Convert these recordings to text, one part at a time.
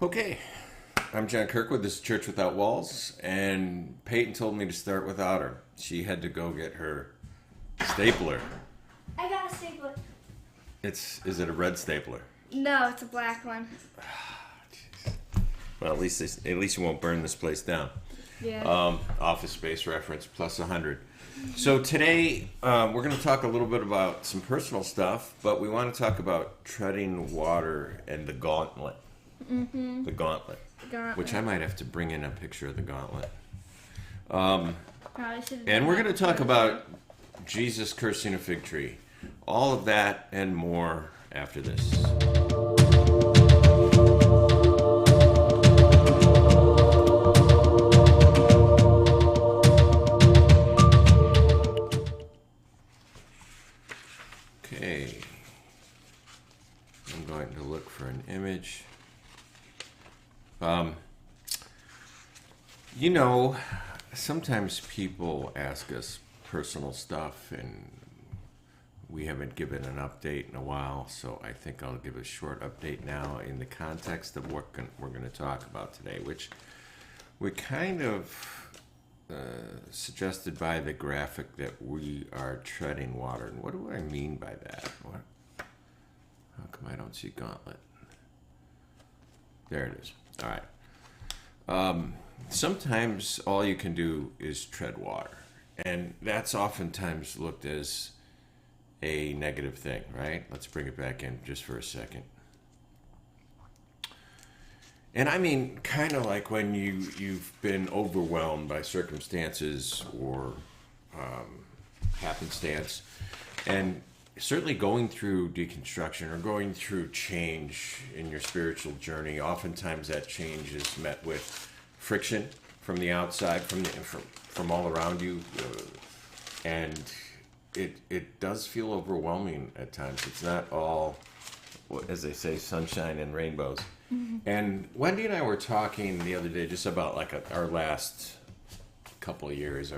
Okay, I'm John Kirkwood. This is Church Without Walls, and Peyton told me to start without her. She had to go get her stapler. I got a stapler. Is it a red stapler? No, it's a black one. Well, at least you won't burn this place down. Yeah. Office Space reference plus 100. So today we're going to talk a little bit about some personal stuff, but we want to talk about treading water and the gauntlet. Mm-hmm. The gauntlet. Which I might have to bring in a picture of the gauntlet. And we're going to talk about Jesus cursing a fig tree. All of that and more after this. Okay. I'm going to look for an image. Sometimes people ask us personal stuff, and we haven't given an update in a while, so I think I'll give a short update now in the context of what we're going to talk about today, which we kind of suggested by the graphic that we are treading water. And what do I mean by that? How come I don't see gauntlet? There it is. All right. Sometimes all you can do is tread water, and that's oftentimes looked as a negative thing, right? Let's bring it back in just for a second. And I mean, kind of like when you've been overwhelmed by circumstances or happenstance, and certainly going through deconstruction or going through change in your spiritual journey, oftentimes that change is met with friction from the outside, from all around you, and it does feel overwhelming at times. It's not all, as they say, sunshine and rainbows. Mm-hmm. And Wendy and I were talking the other day just about like our last couple of years,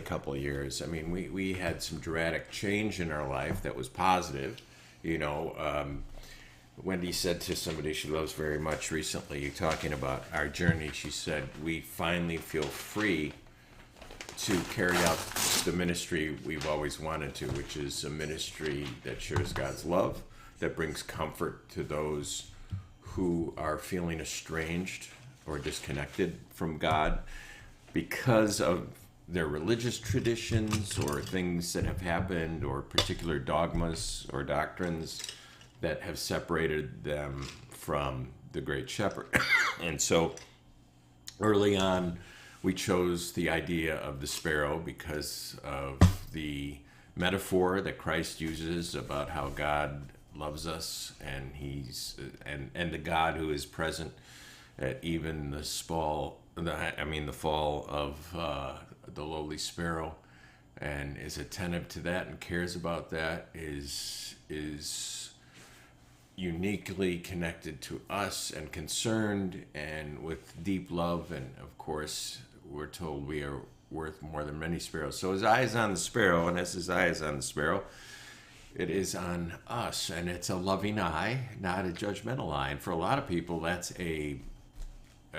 couple of years. I mean, we had some dramatic change in our life that was positive. Wendy said to somebody she loves very much recently, talking about our journey, she said, we finally feel free to carry out the ministry we've always wanted to, which is a ministry that shares God's love, that brings comfort to those who are feeling estranged or disconnected from God because of their religious traditions or things that have happened or particular dogmas or doctrines that have separated them from the Great Shepherd. And so early on, we chose the idea of the sparrow because of the metaphor that Christ uses about how God loves us, and he's and the God who is present at even the fall of the lowly sparrow, and is attentive to that and cares about that, is uniquely connected to us and concerned and with deep love. And of course, we're told we are worth more than many sparrows. So his eye is on the sparrow, and as his eye is on the sparrow, it is on us, and it's a loving eye, not a judgmental eye. And for a lot of people, that's a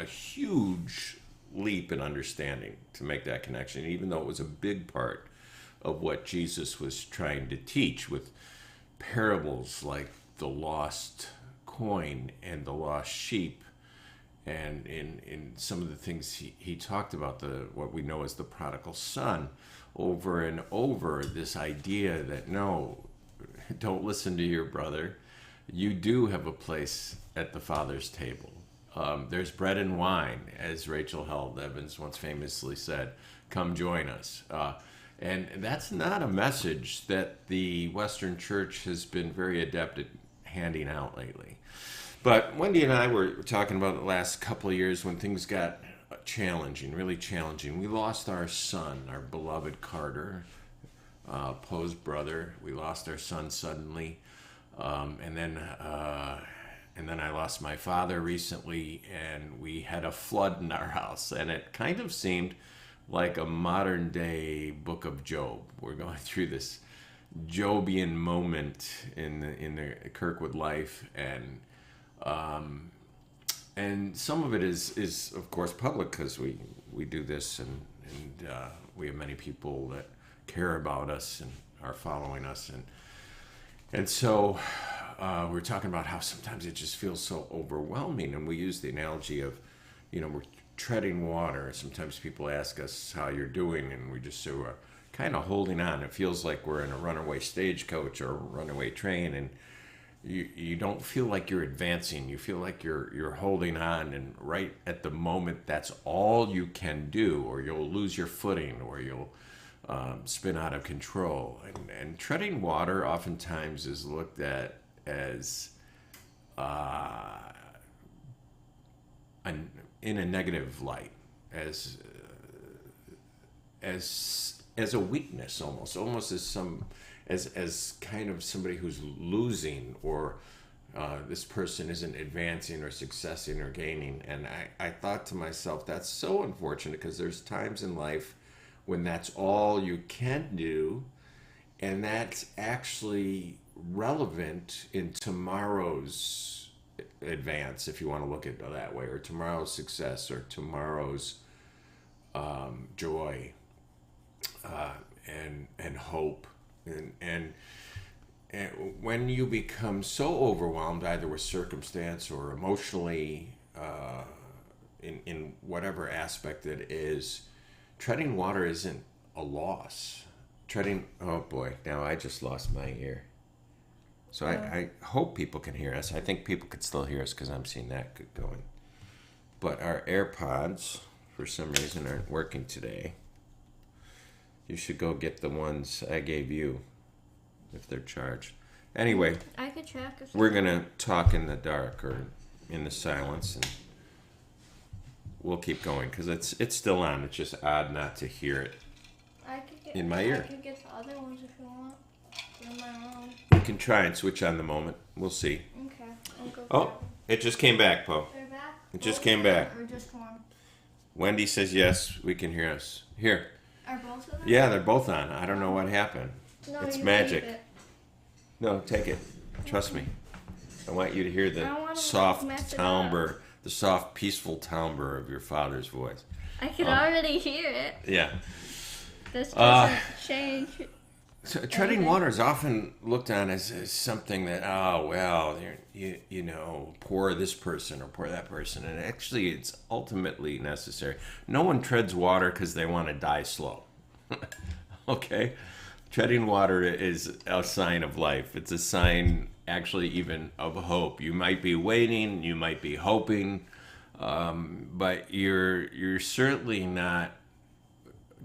huge leap in understanding to make that connection, even though it was a big part of what Jesus was trying to teach with parables like the lost coin and the lost sheep. And in some of the things he talked about, what we know as the prodigal son, over and over, this idea that no, don't listen to your brother. You do have a place at the Father's table. There's bread and wine, as Rachel Held Evans once famously said, come join us. And that's not a message that the Western Church has been very adept at handing out lately. But Wendy and I were talking about the last couple of years when things got challenging, really challenging. We lost our son, our beloved Carter, Poe's brother. We lost our son suddenly. And then I lost my father recently, and we had a flood in our house. And it kind of seemed like a modern day book of Job. We're going through this Jobian moment in the Kirkwood life, and And some of it is of course public because we do this, and we have many people that care about us and are following us, and so we're talking about how sometimes it just feels so overwhelming, and we use the analogy of, we're treading water. Sometimes people ask us how you're doing, and we just say we're kind of holding on. It feels like we're in a runaway stagecoach or a runaway train, and you don't feel like you're advancing. You feel like you're holding on, and right at the moment, that's all you can do, or you'll lose your footing, or you'll spin out of control. And treading water oftentimes is looked at as in a negative light, as a weakness, almost as kind of somebody who's losing, or this person isn't advancing or successing or gaining. And I thought to myself, that's so unfortunate, because there's times in life when that's all you can do, and that's actually relevant in tomorrow's advance, if you want to look at it that way, or tomorrow's success, or tomorrow's joy, and hope. And when you become so overwhelmed, either with circumstance or emotionally, in whatever aspect it is, treading water isn't a loss. Oh boy, now I just lost my ear. So I hope people can hear us. I think people could still hear us because I'm seeing that going. But our AirPods, for some reason, aren't working today. You should go get the ones I gave you, if they're charged. Anyway, I could check. We're going to talk in the dark or in the silence, and we'll keep going because it's still on. It's just odd not to hear it in my ear. I could get the other ones if you want. In my room. You can try and switch on the moment. We'll see. Okay. I'll go Oh, grab them. it just came back, Poe. They're back? It just came back. Or just one? Wendy says yes, we can hear us. Here. Are both of them? Yeah, they're both on. I don't know what happened. No, It's you magic. keep it. No, take it. Trust me. I want you to hear I don't the wanna soft mess it timbre, the soft, peaceful timbre of your father's voice. I can already hear it. Yeah. This doesn't change. So, treading water is often looked on as something that, oh, well, you know, poor this person or poor that person. And actually, it's ultimately necessary. No one treads water because they want to die slow. Okay? Treading water is a sign of life. It's a sign, actually, even of hope. You might be waiting, you might be hoping, but you're certainly not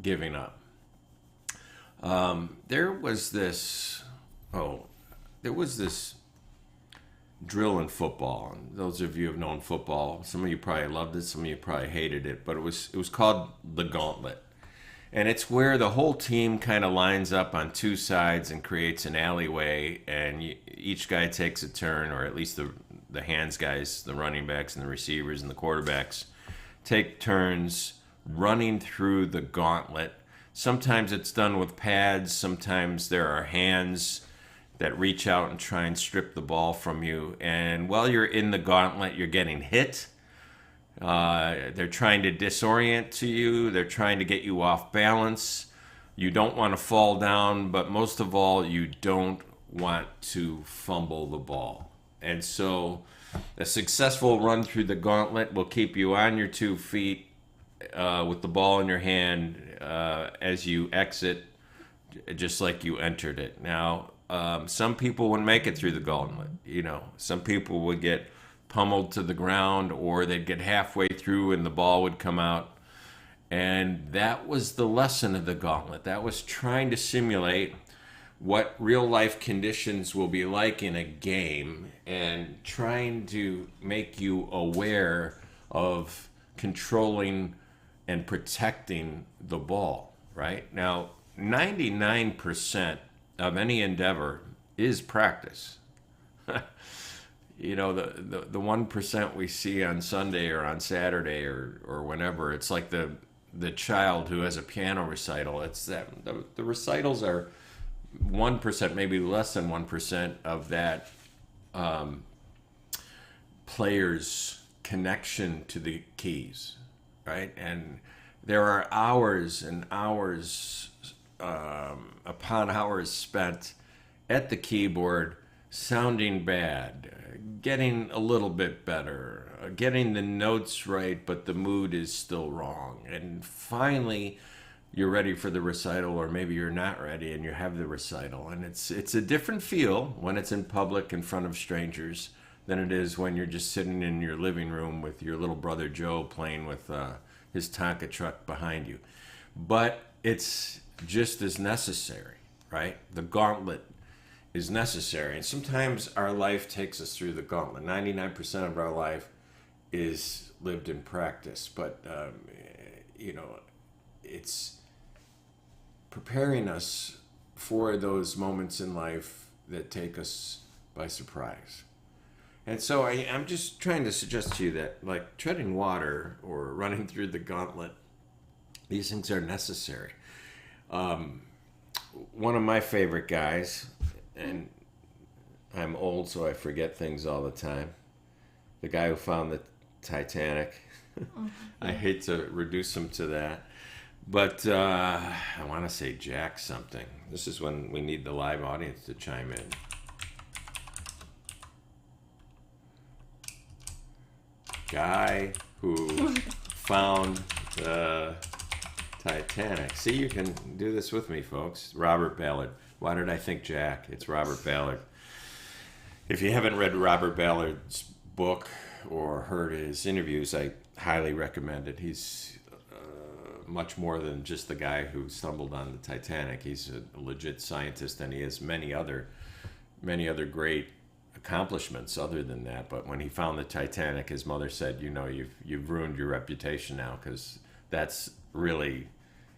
giving up. There was this drill in football. And those of you who have known football, some of you probably loved it, some of you probably hated it, but it was called the gauntlet. And it's where the whole team kind of lines up on two sides and creates an alleyway, and each guy takes a turn, or at least the hands guys, the running backs and the receivers and the quarterbacks, take turns running through the gauntlet. Sometimes it's done with pads. Sometimes there are hands that reach out and try and strip the ball from you. And while you're in the gauntlet, you're getting hit. They're trying to disorient to you. They're trying to get you off balance. You don't want to fall down, but most of all, you don't want to fumble the ball. And so a successful run through the gauntlet will keep you on your 2 feet with the ball in your hand as you exit, just like you entered it. Now, some people wouldn't make it through the gauntlet. You know, some people would get pummeled to the ground, or they'd get halfway through and the ball would come out. And that was the lesson of the gauntlet. That was trying to simulate what real life conditions will be like in a game, and trying to make you aware of controlling and protecting the ball, right? Now, 99% of any endeavor is practice. You know, the 1% we see on Sunday or on Saturday or whenever, it's like the child who has a piano recital. It's that the recitals are 1%, maybe less than 1% of that player's connection to the keys, right? And there are hours and hours upon hours spent at the keyboard, sounding bad, getting a little bit better, getting the notes right, but the mood is still wrong. And finally, you're ready for the recital, or maybe you're not ready and you have the recital. And it's a different feel when it's in public in front of strangers than it is when you're just sitting in your living room with your little brother Joe playing with his Tonka truck behind you. But it's just as necessary, right? The gauntlet is necessary. And sometimes our life takes us through the gauntlet. 99% of our life is lived in practice. But, it's preparing us for those moments in life that take us by surprise. And so I'm just trying to suggest to you that, like treading water or running through the gauntlet, these things are necessary. One of my favorite guys, and I'm old so I forget things all the time, the guy who found the Titanic. I hate to reduce him to that. But I want to say Jack something. This is when we need the live audience to chime in. Guy who found the Titanic. See, you can do this with me, folks. Robert Ballard. Why did I think Jack? It's Robert Ballard. If you haven't read Robert Ballard's book or heard his interviews, I highly recommend it. He's much more than just the guy who stumbled on the Titanic. He's a legit scientist, and he has many other great accomplishments other than that. But when he found the Titanic, his mother said, you've ruined your reputation now, because that's really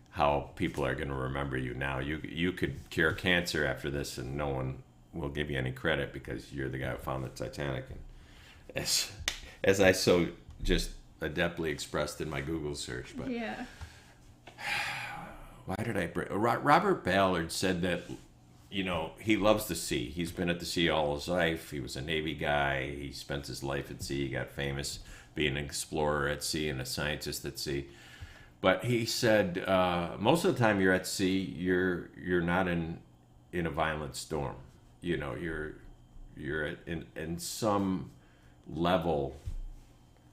how people are going to remember you now. You could cure cancer after this, and no one will give you any credit because you're the guy who found the Titanic. And as I so just adeptly expressed in my Google search, but Yeah. why did I bring... Robert Ballard said that, he loves the sea. He's been at the sea all his life. He was a Navy guy. He spent his life at sea. He got famous being an explorer at sea and a scientist at sea. But he said most of the time you're at sea, you're not in a violent storm. You're in some level...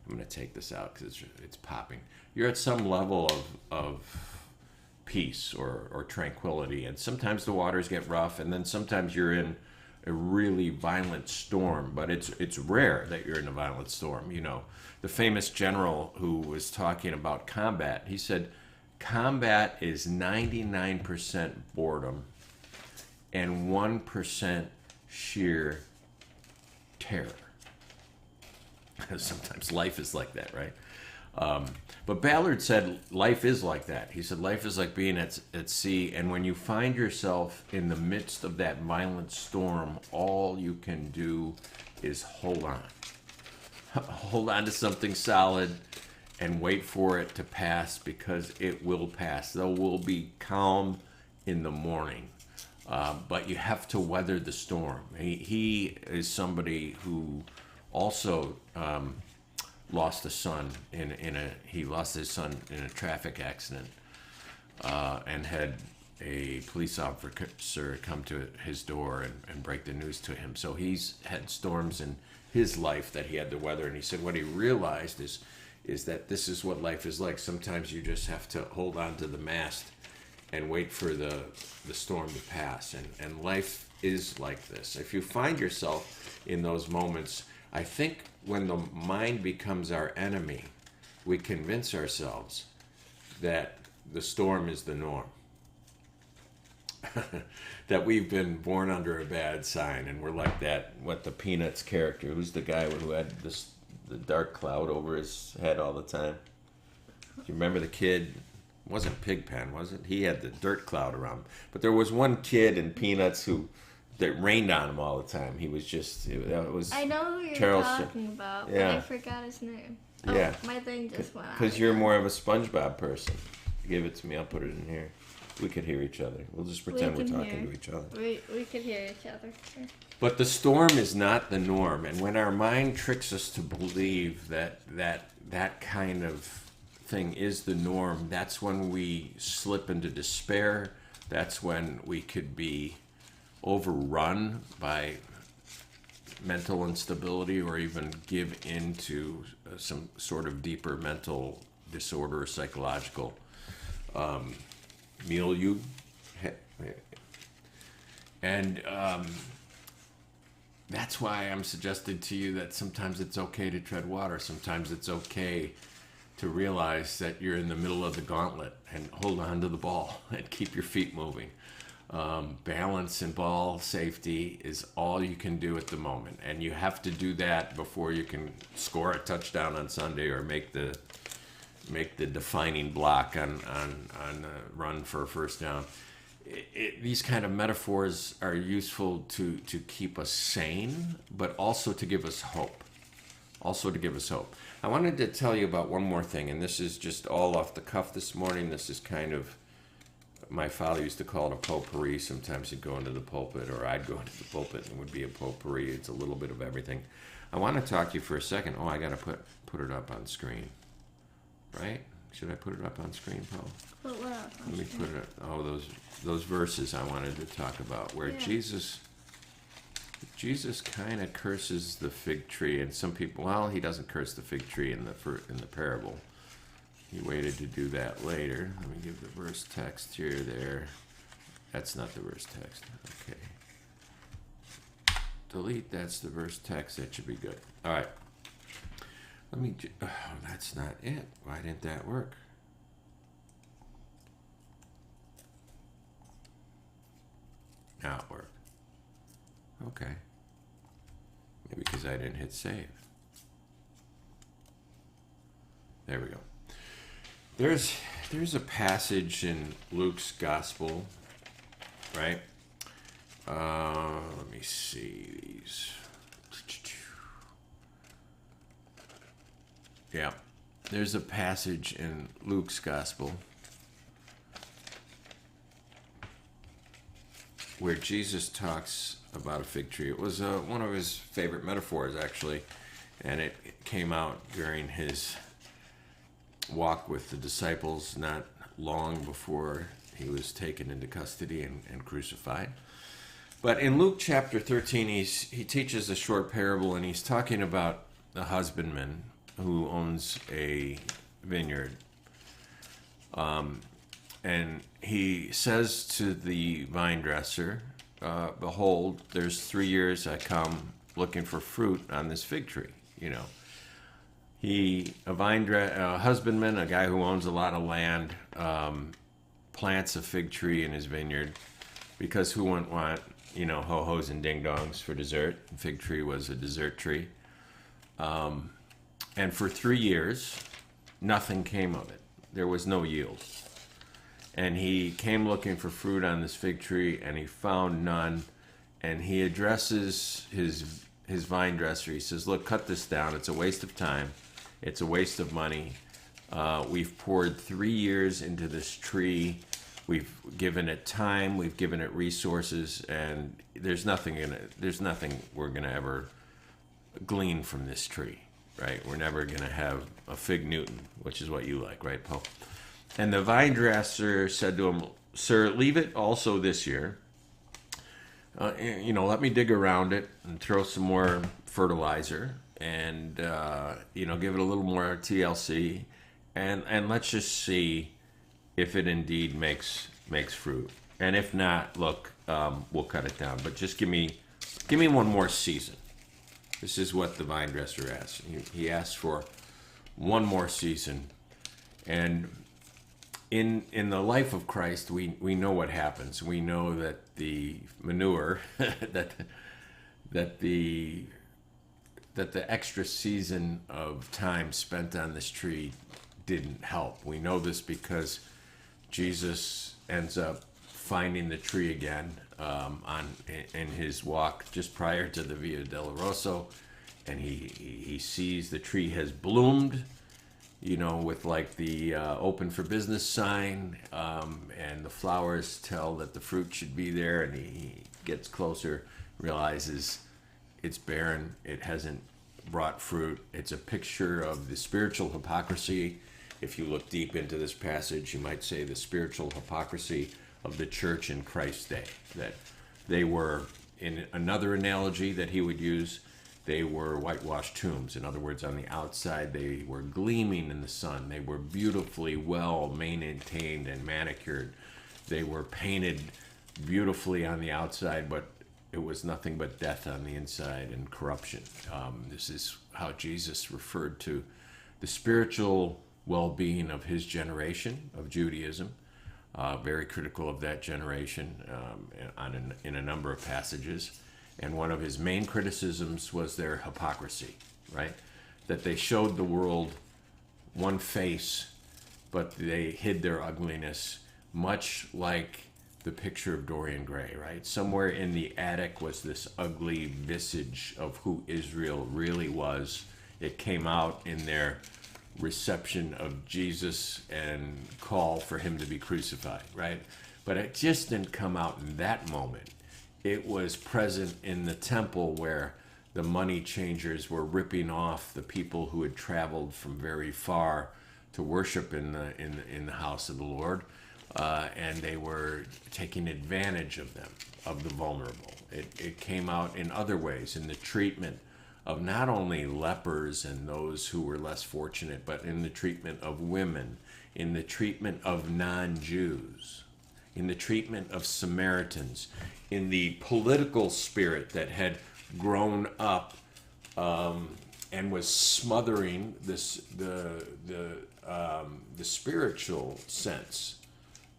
I'm going to take this out because it's popping. You're at some level of peace or tranquility, and sometimes the waters get rough, and then sometimes you're in a really violent storm. But it's rare that you're in a violent storm. The famous general who was talking about combat, he said, combat is 99% boredom and 1% sheer terror. Sometimes life is like that, right? But Ballard said life is like that. He said life is like being at sea, and when you find yourself in the midst of that violent storm, all you can do is hold on. Hold on to something solid and wait for it to pass, because it will pass. There will be calm in the morning, but you have to weather the storm. He is somebody who also lost a son he lost his son in a traffic accident, and had a police officer come to his door and break the news to him. So he's had storms in his life that he had to weather, and he said what he realized is that this is what life is like. Sometimes you just have to hold on to the mast and wait for the storm to pass, and life is like this. If you find yourself in those moments, I think when the mind becomes our enemy, we convince ourselves that the storm is the norm. That we've been born under a bad sign, and we're like that, the Peanuts character, who's the guy who had the dark cloud over his head all the time. Do you remember the kid? It wasn't Pigpen, was it? He had the dirt cloud around him. But there was one kid in Peanuts that rained on him all the time. He was just... I know who you're Charles, talking about, but yeah. I forgot his name. Yeah. My thing just went out. Because you're more of a SpongeBob person. Give it to me. I'll put it in here. We could hear each other. We'll just pretend we're talking to each other. We could hear each other. But the storm is not the norm. And when our mind tricks us to believe that kind of thing is the norm, that's when we slip into despair. That's when we could be overrun by mental instability or even give into some sort of deeper mental disorder or psychological milieu. And that's why I'm suggesting to you that sometimes it's okay to tread water. Sometimes it's okay to realize that you're in the middle of the gauntlet and hold on to the ball and keep your feet moving. Balance and ball safety is all you can do at the moment, and you have to do that before you can score a touchdown on Sunday or make the defining block on a run for a first down. These kind of metaphors are useful to keep us sane, but also to give us hope. I wanted to tell you about one more thing, and this is just all off the cuff this morning. This is kind of, my father used to call it a potpourri. Sometimes he'd go into the pulpit, or I'd go into the pulpit, and it would be a potpourri. It's a little bit of everything. I want to talk to you for a second. Oh, I got to put it up on screen, right? Should I put it up on screen, Paul? Put what up on Let me screen? put it. Oh, those verses I wanted to talk about, where Jesus kind of curses the fig tree, and some people, well, he doesn't curse the fig tree in the parable. He waited to do that later. Let me give the verse text here. There. That's not the verse text. Okay. Delete. That's the verse text. That should be good. All right. Let me. Oh, that's not it. Why didn't that work? Now it worked. Okay. Maybe because I didn't hit save. There we go. There's a passage in Luke's gospel, right? Let me see these. Yeah. There's a passage in Luke's gospel where Jesus talks about a fig tree. It was one of his favorite metaphors, actually, and it came out during his walk with the disciples not long before he was taken into custody and crucified. But in Luke chapter 13, he teaches a short parable, and he's talking about a husbandman who owns a vineyard. And he says to the vine dresser, behold, there's 3 years I come looking for fruit on this fig tree, you know. A husbandman, a guy who owns a lot of land, plants a fig tree in his vineyard because who wouldn't want, ho-hos and ding-dongs for dessert? The fig tree was a dessert tree. And for 3 years, nothing came of it. There was no yield. And he came looking for fruit on this fig tree, and he found none. And he addresses his vine dresser. He says, look, cut this down. It's a waste of time. It's a waste of money. We've poured 3 years into this tree. We've given it time. We've given it resources, and there's nothing we're gonna ever glean from this tree, right? We're never gonna have a fig Newton, which is what you like, right, Paul? And the vine dresser said to him, sir, leave it also this year. Let me dig around it and throw some more fertilizer and, give it a little more TLC. And let's just see if it indeed makes fruit. And if not, look, we'll cut it down. But just give me one more season. This is what the vine dresser asked. He asked for one more season. And in the life of Christ, we know what happens. We know that the manure, that the extra season of time spent on this tree didn't help. We know this because Jesus ends up finding the tree again in his walk just prior to the Via Doloroso, and he sees the tree has bloomed, with like the open for business sign, and the flowers tell that the fruit should be there, and he gets closer, realizes it's barren, it hasn't brought fruit. It's a picture of the spiritual hypocrisy. If you look deep into this passage, you might say the spiritual hypocrisy of the church in Christ's day, that they were, in another analogy that he would use, they were whitewashed tombs. In other words, on the outside, they were gleaming in the sun. They were beautifully well maintained and manicured. They were painted beautifully on the outside, but it was nothing but death on the inside and corruption. This is how Jesus referred to the spiritual well-being of his generation of Judaism. Very critical of that generation in a number of passages. And one of his main criticisms was their hypocrisy, right? That they showed the world one face, but they hid their ugliness, much like the picture of Dorian Gray, right? Somewhere in the attic was this ugly visage of who Israel really was. It came out in their reception of Jesus and call for him to be crucified, right? But it just didn't come out in that moment. It was present in the temple where the money changers were ripping off the people who had traveled from very far to worship in the house of the Lord, and they were taking advantage of them, of the vulnerable. It came out in other ways, in the treatment of not only lepers and those who were less fortunate, but in the treatment of women, in the treatment of non-Jews, in the treatment of Samaritans, in the political spirit that had grown up and was smothering the spiritual sense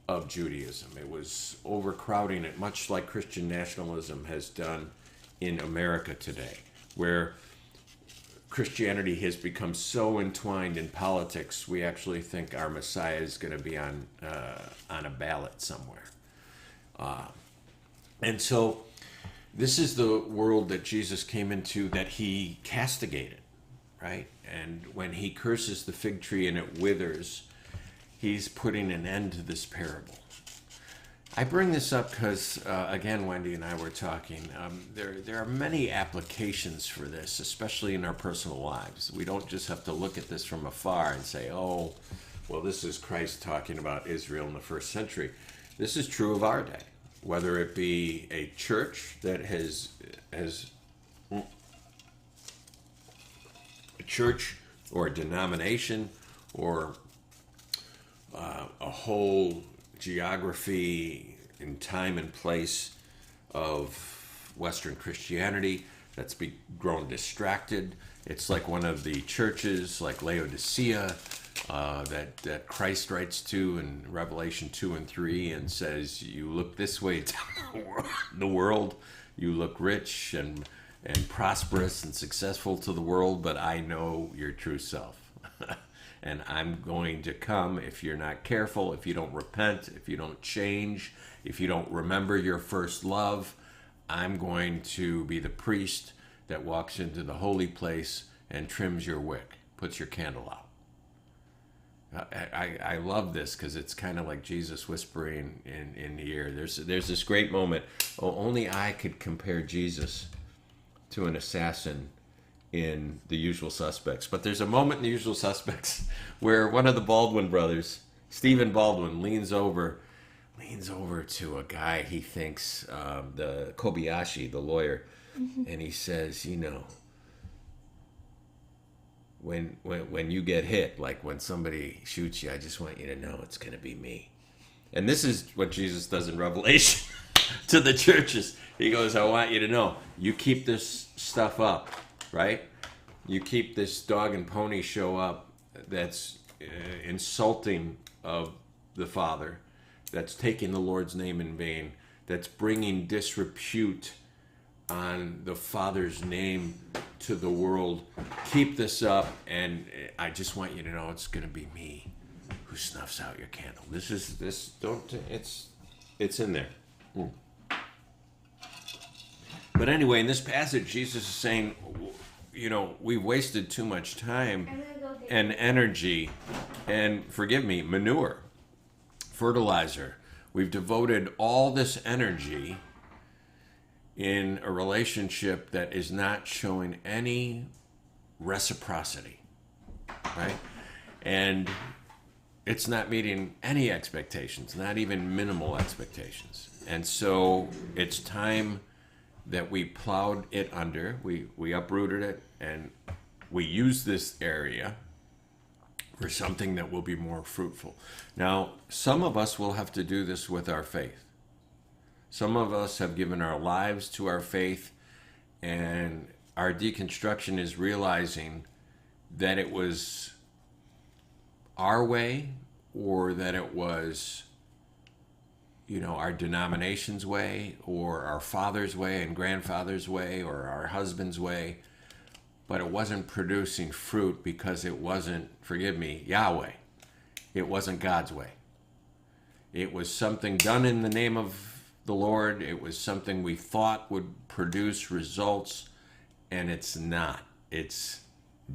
of Judaism. It was overcrowding it, much like Christian nationalism has done in America today, where Christianity has become so entwined in politics, we actually think our Messiah is going to be on a ballot somewhere. And so this is the world that Jesus came into, that he castigated, right? And when he curses the fig tree and it withers, he's putting an end to this parable. I bring this up because, again, Wendy and I were talking. There are many applications for this, especially in our personal lives. We don't just have to look at this from afar and say, oh, well, this is Christ talking about Israel in the first century. This is true of our day, whether it be a church that has a church or a denomination or a whole geography and time and place of Western Christianity that's grown distracted. It's like one of the churches, like Laodicea, that Christ writes to in Revelation 2 and 3 and says, you look this way to the world, you look rich and prosperous and successful to the world, but I know your true self. And I'm going to come if you're not careful, if you don't repent, if you don't change, if you don't remember your first love. I'm going to be the priest that walks into the holy place and trims your wick, puts your candle out. I love this because it's kind of like Jesus whispering in the ear. There's this great moment. Oh, only I could compare Jesus to an assassin in The Usual Suspects. But there's a moment in The Usual Suspects where one of the Baldwin brothers, Stephen Baldwin, leans over to a guy he thinks, the Kobayashi, the lawyer, and he says, when you get hit, like when somebody shoots you, I just want you to know it's going to be me. And this is what Jesus does in Revelation to the churches. He goes, I want you to know, you keep this stuff up, right? You keep this dog and pony show up that's insulting of the Father, that's taking the Lord's name in vain, that's bringing disrepute on the Father's name to the world. Keep this up, and I just want you to know it's going to be me who snuffs out your candle. It's in there. But anyway, in this passage, Jesus is saying, we've wasted too much time and energy and, forgive me, manure, fertilizer. We've devoted all this energy in a relationship that is not showing any reciprocity, right? And it's not meeting any expectations, not even minimal expectations. And so it's time that we plowed it under, we uprooted it, and we use this area for something that will be more fruitful. Now, some of us will have to do this with our faith. Some of us have given our lives to our faith, and our deconstruction is realizing that it was our way, or that it was, our denomination's way, or our father's way and grandfather's way, or our husband's way, but it wasn't producing fruit because it wasn't, forgive me, Yahweh. It wasn't God's way. It was something done in the name of the Lord. It was something we thought would produce results, and it's not. It's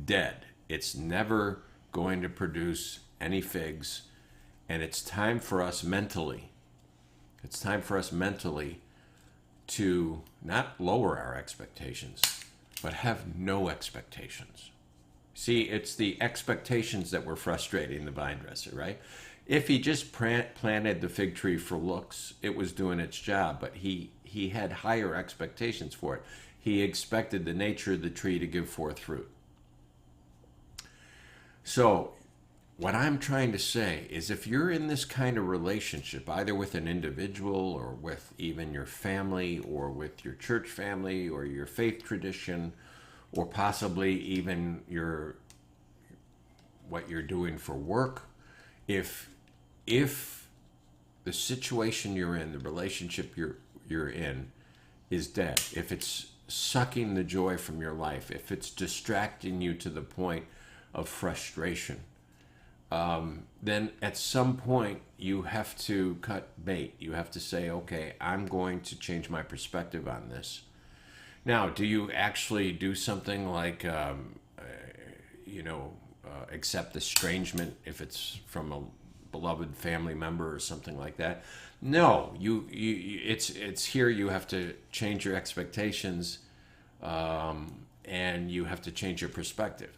dead. It's never going to produce any figs, and it's time for us mentally. It's time for us mentally to not lower our expectations, but have no expectations. See, it's the expectations that were frustrating the vine dresser, right? If he just planted the fig tree for looks, it was doing its job, but he had higher expectations for it. He expected the nature of the tree to give forth fruit. So, what I'm trying to say is, if you're in this kind of relationship, either with an individual or with even your family or with your church family or your faith tradition, or possibly even what you're doing for work, if the situation you're in, the relationship you're in is dead, if it's sucking the joy from your life, if it's distracting you to the point of frustration, then at some point you have to cut bait. You have to say, okay, I'm going to change my perspective on this. Now, do you actually do something like, accept estrangement if it's from a beloved family member or something like that? No, it's here. You have to change your expectations, and you have to change your perspective.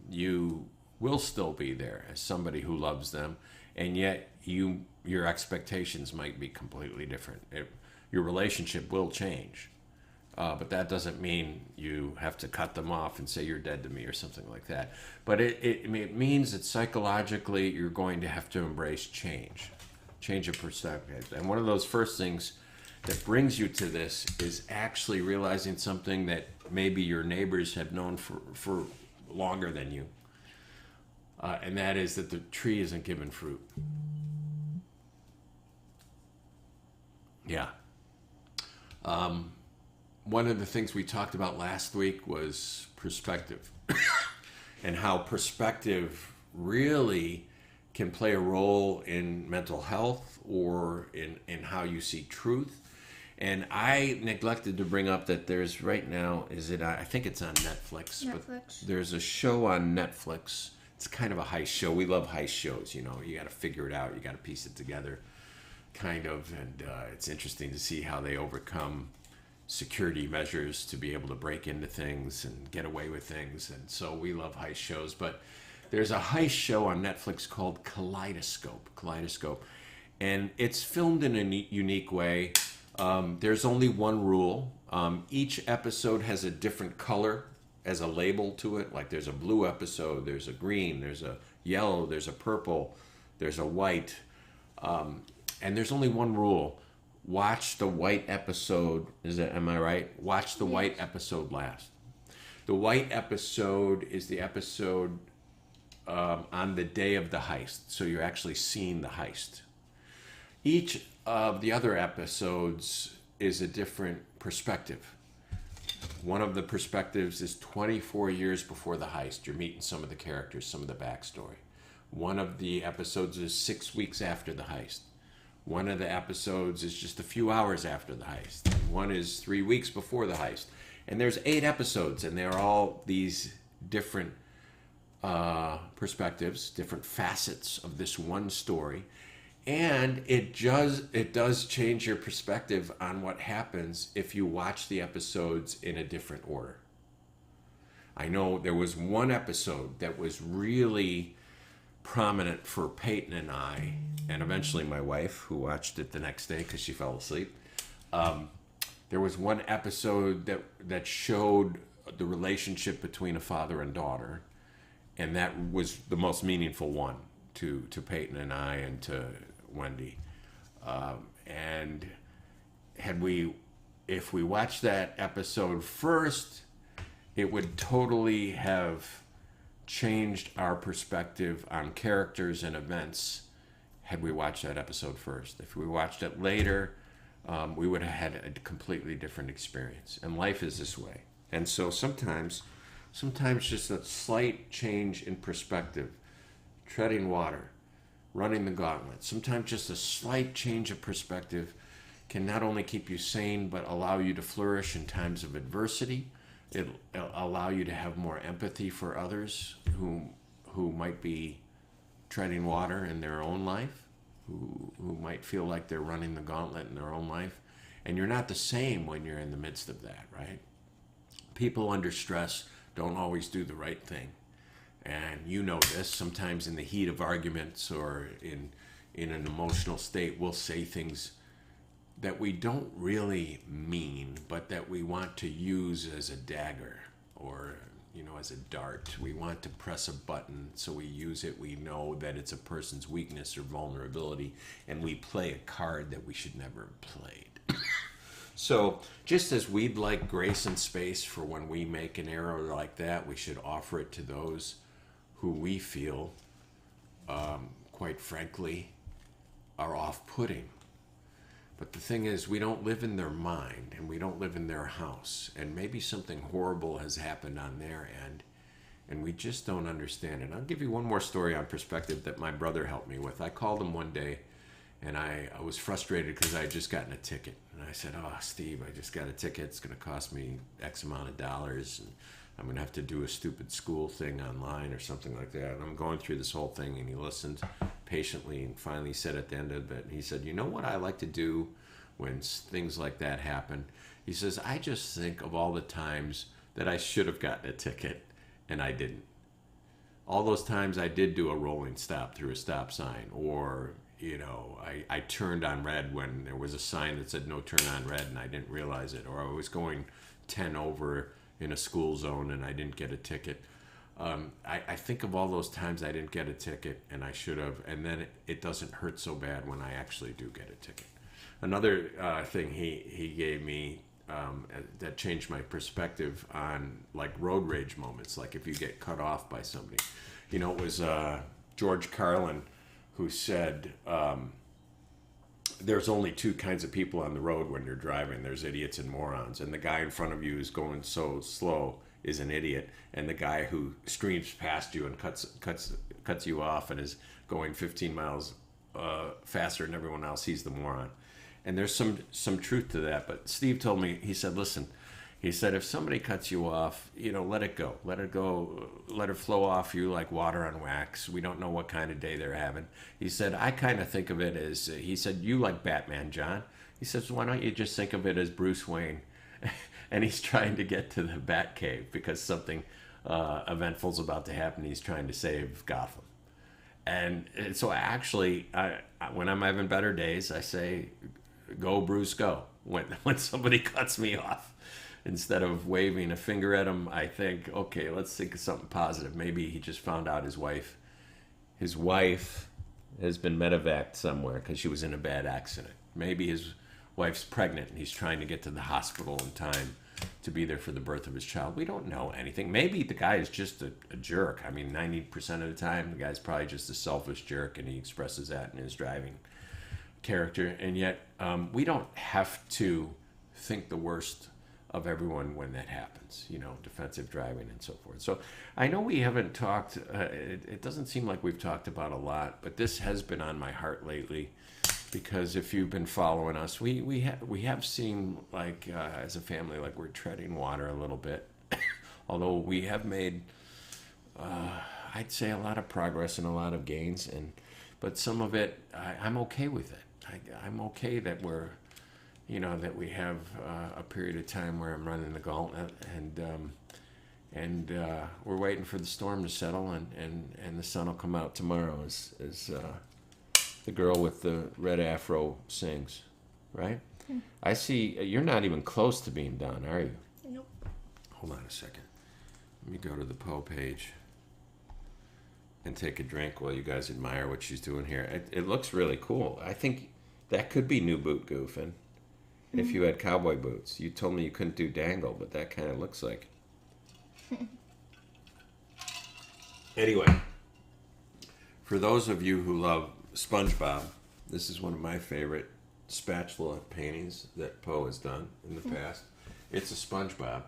You will still be there as somebody who loves them, and yet your expectations might be completely different. Your relationship will change, but that doesn't mean you have to cut them off and say you're dead to me or something like that. But it means that psychologically you're going to have to embrace change of perspective. And one of those first things that brings you to this is actually realizing something that maybe your neighbors have known for longer than you. And that is that the tree isn't giving fruit. Yeah. One of the things we talked about last week was perspective and how perspective really can play a role in mental health or in how you see truth. And I neglected to bring up that there's right now, I think it's on Netflix. But there's a show on Netflix. It's kind of a heist show. We love heist shows, you got to figure it out. You got to piece it together, kind of. And it's interesting to see how they overcome security measures to be able to break into things and get away with things. And so we love heist shows. But there's a heist show on Netflix called Kaleidoscope. And it's filmed in a unique way. There's only one rule. Each episode has a different color as a label to it. Like there's a blue episode, there's a green, there's a yellow, there's a purple, there's a white. And there's only one rule. Watch the white episode. Am I right? Watch the white episode last. The white episode is the episode on the day of the heist. So you're actually seeing the heist. Each of the other episodes is a different perspective. One of the perspectives is 24 years before the heist. You're meeting some of the characters, some of the backstory. One of the episodes is 6 weeks after the heist. One of the episodes is just a few hours after the heist. One is 3 weeks before the heist. And there's 8 episodes, and they're all these different perspectives, different facets of this one story, and it does change your perspective on what happens if you watch the episodes in a different order. I know there was one episode that was really prominent for Peyton and I, and eventually my wife, who watched it the next day because she fell asleep. There was one episode that showed the relationship between a father and daughter, and that was the most meaningful one to Peyton and I and to Wendy. And if we watched that episode first, it would totally have changed our perspective on characters and events had we watched that episode first. If we watched it later, we would have had a completely different experience. And life is this way. And so sometimes just a slight change in perspective, treading water, running the gauntlet, sometimes just a slight change of perspective can not only keep you sane, but allow you to flourish in times of adversity. It'll allow you to have more empathy for others who might be treading water in their own life, who might feel like they're running the gauntlet in their own life. And you're not the same when you're in the midst of that, right? People under stress don't always do the right thing. And you know this, sometimes in the heat of arguments or in an emotional state, we'll say things that we don't really mean, but that we want to use as a dagger or, as a dart. We want to press a button, so we use it. We know that it's a person's weakness or vulnerability, and we play a card that we should never have played. So just as we'd like grace and space for when we make an error like that, we should offer it to those who we feel, quite frankly, are off-putting. But the thing is, we don't live in their mind, and we don't live in their house, and maybe something horrible has happened on their end, and we just don't understand it. I'll give you one more story on perspective that my brother helped me with. I called him one day, and I was frustrated because I had just gotten a ticket. And I said, "Oh, Steve, I just got a ticket. It's going to cost me X amount of dollars, and I'm going to have to do a stupid school thing online or something like that." And I'm going through this whole thing, and he listened patiently and finally said at the end of it, he said, "You know what I like to do when things like that happen?" He says, "I just think of all the times that I should have gotten a ticket and I didn't. All those times I did do a rolling stop through a stop sign, or I turned on red when there was a sign that said no turn on red and I didn't realize it, or I was going 10 over in a school zone and I didn't get a ticket. I think of all those times I didn't get a ticket and I should have, and then it doesn't hurt so bad when I actually do get a ticket." Another thing he gave me that changed my perspective on like road rage moments, like if you get cut off by somebody. It was George Carlin who said, there's only two kinds of people on the road when you're driving. There's idiots and morons. And the guy in front of you who's going so slow is an idiot. And the guy who streams past you and cuts you off and is going 15 miles faster than everyone else, he's the moron. And there's some truth to that. But Steve told me, he said, listen, he said, if somebody cuts you off, let it go. Let it go. Let it flow off you like water on wax. We don't know what kind of day they're having. He said, I kind of think of it as, he said, you like Batman, John. He says, why don't you just think of it as Bruce Wayne? And he's trying to get to the Batcave because something eventful's about to happen. He's trying to save Gotham. And so actually, when I'm having better days, I say, go Bruce, go. When somebody cuts me off. Instead of waving a finger at him, I think, okay, let's think of something positive. Maybe he just found out his wife has been medevaced somewhere because she was in a bad accident. Maybe his wife's pregnant and he's trying to get to the hospital in time to be there for the birth of his child. We don't know anything. Maybe the guy is just a jerk. I mean, 90% of the time, the guy's probably just a selfish jerk, and he expresses that in his driving character. And yet, we don't have to think the worst of everyone when that happens, defensive driving and so forth. So I know we haven't talked, it doesn't seem like we've talked about a lot, but this has been on my heart lately, because if you've been following us, we have seen, like, as a family, like we're treading water a little bit, although we have made, I'd say a lot of progress and a lot of gains, but some of it, I'm okay with it. I'm okay that we're, that we have a period of time where I'm running the gauntlet, and we're waiting for the storm to settle, and the sun will come out tomorrow, as the girl with the red afro sings, right? I see you're not even close to being done, are you? Nope. Hold on a second. Let me go to the Poe page and take a drink while you guys admire what she's doing here. It looks really cool. I think that could be new boot goofing if you had cowboy boots. You told me you couldn't do dangle, but that kind of looks like. Anyway, for those of you who love SpongeBob, this is one of my favorite spatula paintings that Poe has done in the past. It's a SpongeBob,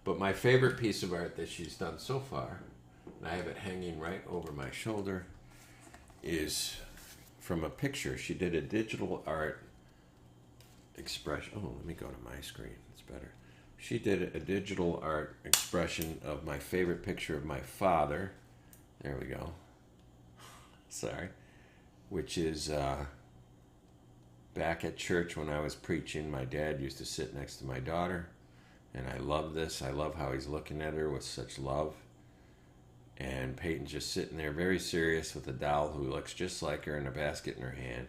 but my favorite piece of art that she's done so far, and I have it hanging right over my shoulder, is from a picture. She did a digital art expression. Oh, let me go to my screen. It's better. She did a digital art expression of my favorite picture of my father. There we go. Sorry. Which is back at church when I was preaching. My dad used to sit next to my daughter, and I love this. I love how he's looking at her with such love. And Peyton's just sitting there very serious with a doll who looks just like her and a basket in her hand.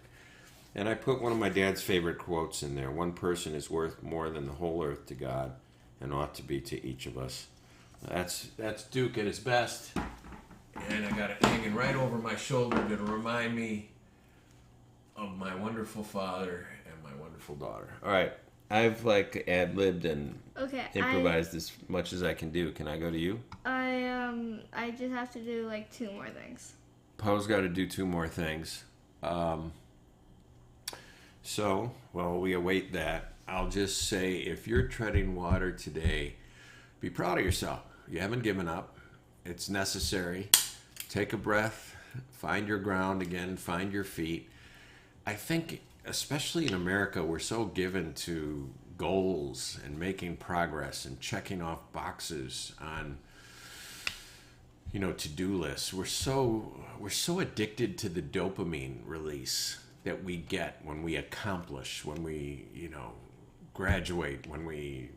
And I put one of my dad's favorite quotes in there. One person is worth more than the whole earth to God and ought to be to each of us. That's Duke at his best. And I got it hanging right over my shoulder to remind me of my wonderful father and my wonderful daughter. All right. I've ad-libbed and improvised as much as I can do. Can I go to you? I just have to do 2 more things. Poe's got to do 2 more things. So, while we await that, I'll just say, if you're treading water today, be proud of yourself. You haven't given up. It's necessary. Take a breath. Find your ground again. Find your feet. I think, especially in America, we're so given to goals and making progress and checking off boxes on, to-do lists. We're so addicted to the dopamine release that we get when we accomplish, when we, graduate, when we,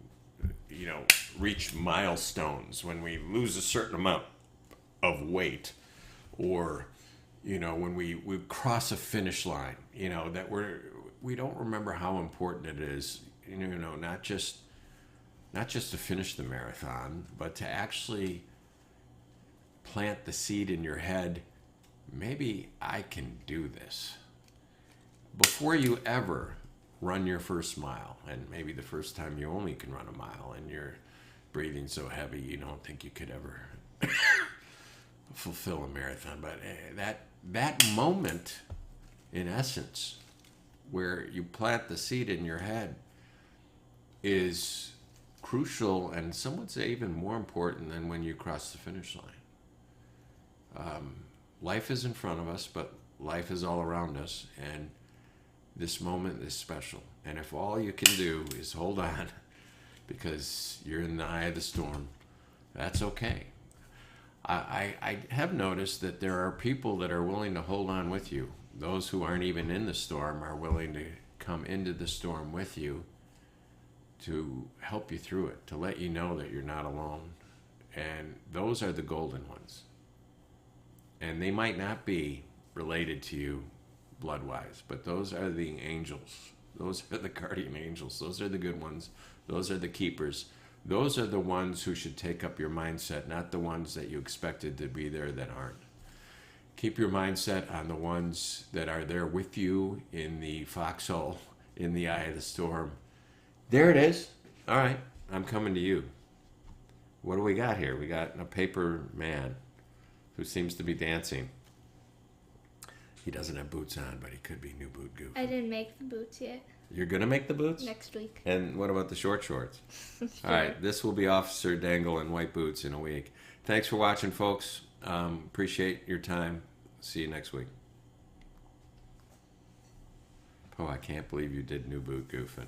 reach milestones, when we lose a certain amount of weight, or, when we cross a finish line, that we don't remember how important it is, not just to finish the marathon, but to actually plant the seed in your head. Maybe I can do this. Before you ever run your first mile, and maybe the first time you only can run a mile and you're breathing so heavy you don't think you could ever fulfill a marathon, but that moment, in essence, where you plant the seed in your head is crucial, and some would say even more important than when you cross the finish line. Life is in front of us, but life is all around us, and this moment is special. And if all you can do is hold on because you're in the eye of the storm, that's okay. I have noticed that there are people that are willing to hold on with you. Those who aren't even in the storm are willing to come into the storm with you to help you through it, to let you know that you're not alone. And those are the golden ones. And they might not be related to you blood-wise, but those are the angels. Those are the guardian angels. Those are the good ones. Those are the keepers. Those are the ones who should take up your mindset, not the ones that you expected to be there that aren't. Keep your mindset on the ones that are there with you in the foxhole, in the eye of the storm. There it is. All right, I'm coming to you. What do we got here? We got a paper man who seems to be dancing. He doesn't have boots on, but he could be new boot goof. I didn't make the boots yet. You're going to make the boots? Next week. And what about the short shorts? Sure. All right, this will be Officer Dangle in white boots in a week. Thanks for watching, folks. Appreciate your time. See you next week. Oh, I can't believe you did new boot goofing.